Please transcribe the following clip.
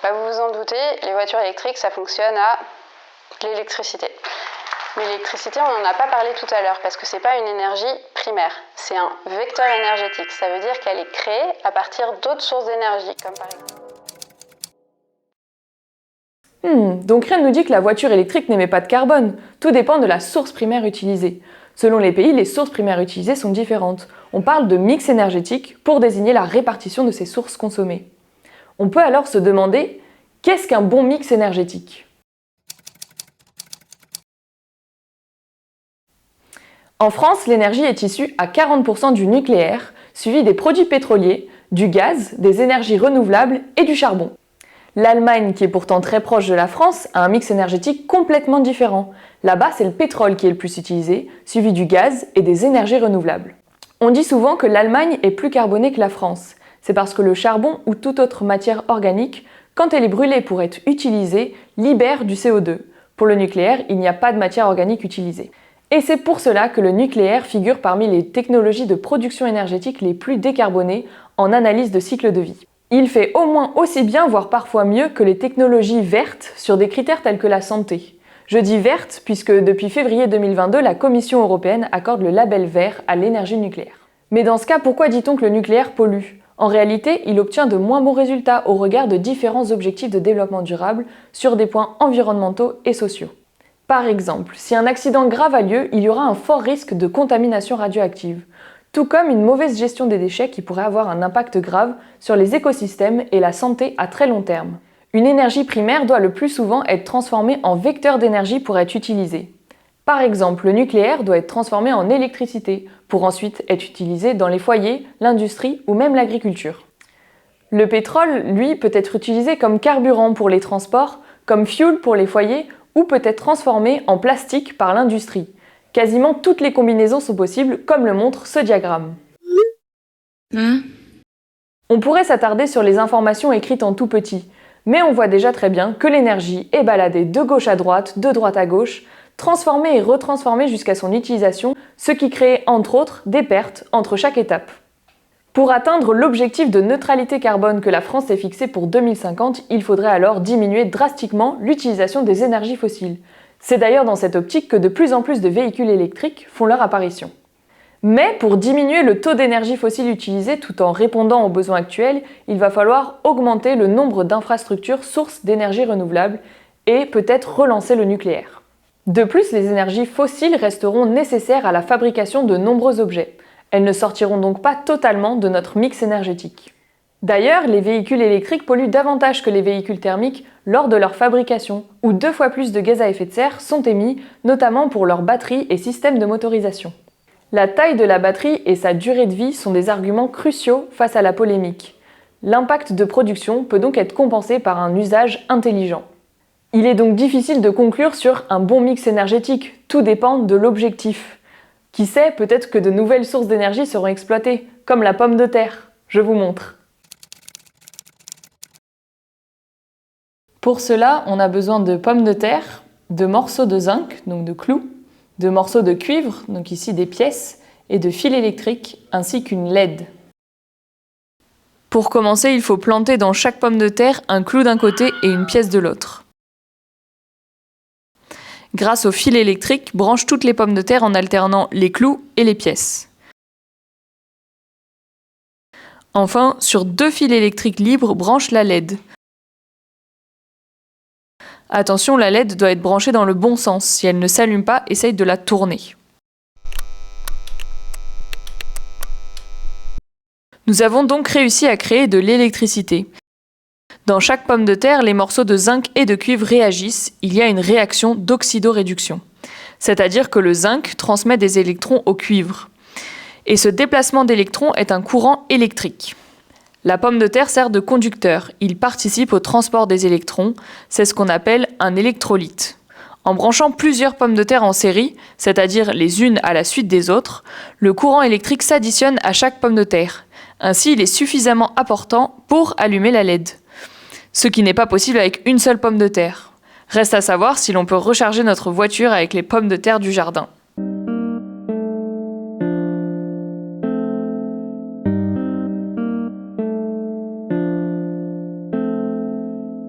Vous vous en doutez, les voitures électriques, ça fonctionne à l'électricité. Mais l'électricité, on n'en a pas parlé tout à l'heure parce que c'est pas une énergie primaire, c'est un vecteur énergétique. Ça veut dire qu'elle est créée à partir d'autres sources d'énergie, comme par exemple... Donc rien ne nous dit que la voiture électrique n'émet pas de carbone. Tout dépend de la source primaire utilisée. Selon les pays, les sources primaires utilisées sont différentes. On parle de mix énergétique pour désigner la répartition de ces sources consommées. On peut alors se demander, qu'est-ce qu'un bon mix énergétique ? En France, l'énergie est issue à 40% du nucléaire, suivi des produits pétroliers, du gaz, des énergies renouvelables et du charbon. L'Allemagne, qui est pourtant très proche de la France, a un mix énergétique complètement différent. Là-bas, c'est le pétrole qui est le plus utilisé, suivi du gaz et des énergies renouvelables. On dit souvent que l'Allemagne est plus carbonée que la France. C'est parce que le charbon ou toute autre matière organique, quand elle est brûlée pour être utilisée, libère du CO2. Pour le nucléaire, il n'y a pas de matière organique utilisée. Et c'est pour cela que le nucléaire figure parmi les technologies de production énergétique les plus décarbonées en analyse de cycle de vie. Il fait au moins aussi bien, voire parfois mieux, que les technologies vertes sur des critères tels que la santé. Je dis verte puisque depuis février 2022, la Commission européenne accorde le label vert à l'énergie nucléaire. Mais dans ce cas, pourquoi dit-on que le nucléaire pollue ? En réalité, il obtient de moins bons résultats au regard de différents objectifs de développement durable sur des points environnementaux et sociaux. Par exemple, si un accident grave a lieu, il y aura un fort risque de contamination radioactive, tout comme une mauvaise gestion des déchets qui pourrait avoir un impact grave sur les écosystèmes et la santé à très long terme. Une énergie primaire doit le plus souvent être transformée en vecteur d'énergie pour être utilisée. Par exemple, le nucléaire doit être transformé en électricité pour ensuite être utilisé dans les foyers, l'industrie ou même l'agriculture. Le pétrole, lui, peut être utilisé comme carburant pour les transports, comme fuel pour les foyers ou peut être transformé en plastique par l'industrie. Quasiment toutes les combinaisons sont possibles, comme le montre ce diagramme. On pourrait s'attarder sur les informations écrites en tout petit, mais on voit déjà très bien que l'énergie est baladée de gauche à droite, de droite à gauche, transformée et retransformée jusqu'à son utilisation, ce qui crée entre autres des pertes entre chaque étape. Pour atteindre l'objectif de neutralité carbone que la France s'est fixé pour 2050, il faudrait alors diminuer drastiquement l'utilisation des énergies fossiles. C'est d'ailleurs dans cette optique que de plus en plus de véhicules électriques font leur apparition. Mais pour diminuer le taux d'énergie fossile utilisé tout en répondant aux besoins actuels, il va falloir augmenter le nombre d'infrastructures sources d'énergie renouvelable et peut-être relancer le nucléaire. De plus, les énergies fossiles resteront nécessaires à la fabrication de nombreux objets. Elles ne sortiront donc pas totalement de notre mix énergétique. D'ailleurs, les véhicules électriques polluent davantage que les véhicules thermiques lors de leur fabrication, où 2 fois plus de gaz à effet de serre sont émis, notamment pour leurs batteries et systèmes de motorisation. La taille de la batterie et sa durée de vie sont des arguments cruciaux face à la polémique. L'impact de production peut donc être compensé par un usage intelligent. Il est donc difficile de conclure sur un bon mix énergétique, tout dépend de l'objectif. Qui sait, peut-être que de nouvelles sources d'énergie seront exploitées, comme la pomme de terre. Je vous montre. Pour cela, on a besoin de pommes de terre, de morceaux de zinc, donc de clous, de morceaux de cuivre, donc ici des pièces, et de fils électriques, ainsi qu'une LED. Pour commencer, il faut planter dans chaque pomme de terre un clou d'un côté et une pièce de l'autre. Grâce au fil électrique, branche toutes les pommes de terre en alternant les clous et les pièces. Enfin, sur 2 fils électriques libres, branche la LED. Attention, la LED doit être branchée dans le bon sens. Si elle ne s'allume pas, essaye de la tourner. Nous avons donc réussi à créer de l'électricité. Dans chaque pomme de terre, les morceaux de zinc et de cuivre réagissent. Il y a une réaction d'oxydoréduction. C'est-à-dire que le zinc transmet des électrons au cuivre. Et ce déplacement d'électrons est un courant électrique. La pomme de terre sert de conducteur. Il participe au transport des électrons. C'est ce qu'on appelle un électrolyte. En branchant plusieurs pommes de terre en série, c'est-à-dire les unes à la suite des autres, le courant électrique s'additionne à chaque pomme de terre. Ainsi, il est suffisamment important pour allumer la LED. Ce qui n'est pas possible avec une seule pomme de terre. Reste à savoir si l'on peut recharger notre voiture avec les pommes de terre du jardin.